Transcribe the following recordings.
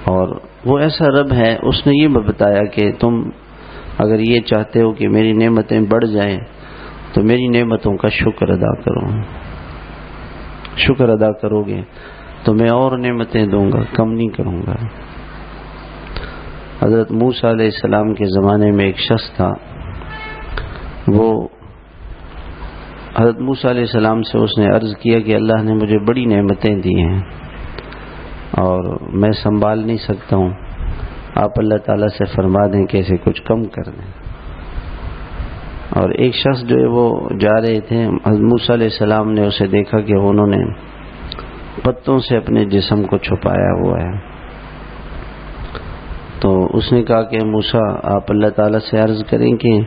اور وہ ایسا رب ہے، اس نے یہ بتایا کہ تم اگر یہ چاہتے ہو کہ میری نعمتیں بڑھ جائیں تو میری نعمتوں کا شکر ادا کرو. شکر ادا کرو گے تو میں اور نعمتیں دوں گا، کم نہیں کروں گا. حضرت موسیٰ علیہ السلام کے زمانے میں ایک شخص تھا، وہ حضرت موسیٰ علیہ السلام سے اس نے عرض کیا کہ اللہ نے مجھے بڑی نعمتیں دی ہیں اور میں سنبھال نہیں سکتا ہوں، آپ اللہ تعالیٰ سے فرما دیں کہ اسے کچھ کم کر دیں. اور ایک شخص جو ہے وہ جا رہے تھے، حضرت موسیٰ علیہ السلام نے اسے دیکھا کہ انہوں نے پتوں سے اپنے جسم کو چھپایا ہوا ہے. تو اس نے کہا کہ موسیٰ آپ اللہ تعالیٰ سے عرض کریں کہ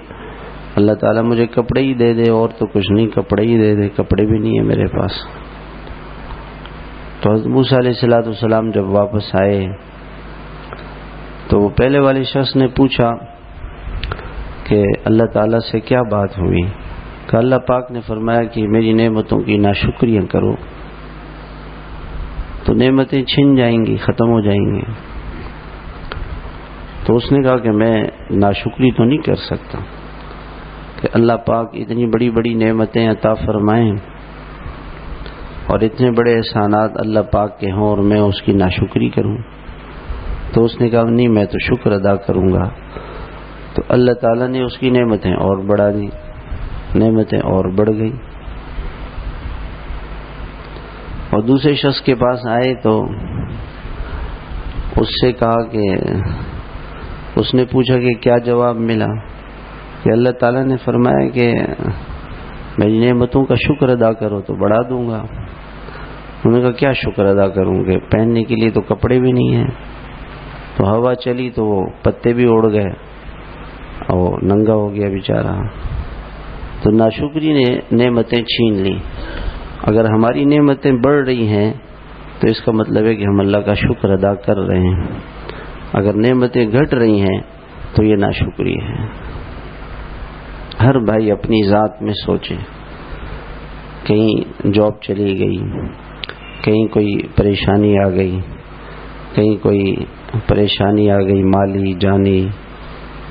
اللہ تعالیٰ مجھے کپڑے ہی دے دے، اور تو کچھ نہیں، کپڑے ہی دے دے، کپڑے بھی نہیں ہیں میرے پاس. تو حضرت موسیٰ علیہ السلام جب واپس آئے تو وہ پہلے والے شخص نے پوچھا کہ اللہ تعالیٰ سے کیا بات ہوئی؟ کہ اللہ پاک نے فرمایا کہ میری نعمتوں کی ناشکریاں کرو تو نعمتیں چھن جائیں گی، ختم ہو جائیں گی. تو اس نے کہا کہ میں ناشکری تو نہیں کر سکتا کہ اللہ پاک اتنی بڑی بڑی نعمتیں عطا فرمائیں اور اتنے بڑے احسانات اللہ پاک کے ہوں اور میں اس کی ناشکری کروں. تو اس نے کہا نہیں، میں تو شکر ادا کروں گا. تو اللہ تعالیٰ نے اس کی نعمتیں اور بڑھا دی، نعمتیں اور بڑھ گئی. اور دوسرے شخص کے پاس آئے تو اس سے کہا کہ اس نے پوچھا کہ کیا جواب ملا؟ کہ اللہ تعالیٰ نے فرمایا کہ میری نعمتوں کا شکر ادا کرو تو بڑھا دوں گا. انہوں نے کہا کیا شکر ادا کروں گے؟ پہننے کے لیے تو کپڑے بھی نہیں ہیں. تو ہوا چلی تو وہ پتے بھی اڑ گئے اور ننگا ہو گیا بیچارہ. تو ناشکری نے نعمتیں چھین لی. اگر ہماری نعمتیں بڑھ رہی ہیں تو اس کا مطلب ہے کہ ہم اللہ کا شکر ادا کر رہے ہیں. اگر نعمتیں گھٹ رہی ہیں تو یہ ناشکری ہے. ہر بھائی اپنی ذات میں سوچے. کہیں جاب چلی گئی، کہیں کوئی پریشانی آ گئی، کہیں کوئی پریشانی آ گئی مالی جانی،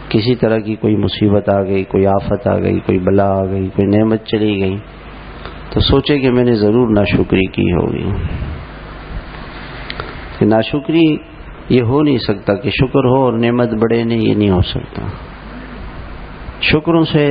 کسی طرح کی کوئی مصیبت آ گئی، کوئی آفت آ گئی، کوئی بلا آ گئی، کوئی نعمت چلی گئی، تو سوچے کہ میں نے ضرور ناشکری کی ہوگی. کہ ناشکری یہ ہو نہیں سکتا کہ شکر ہو اور نعمت بڑھے نہیں، یہ نہیں ہو سکتا. شکروں سے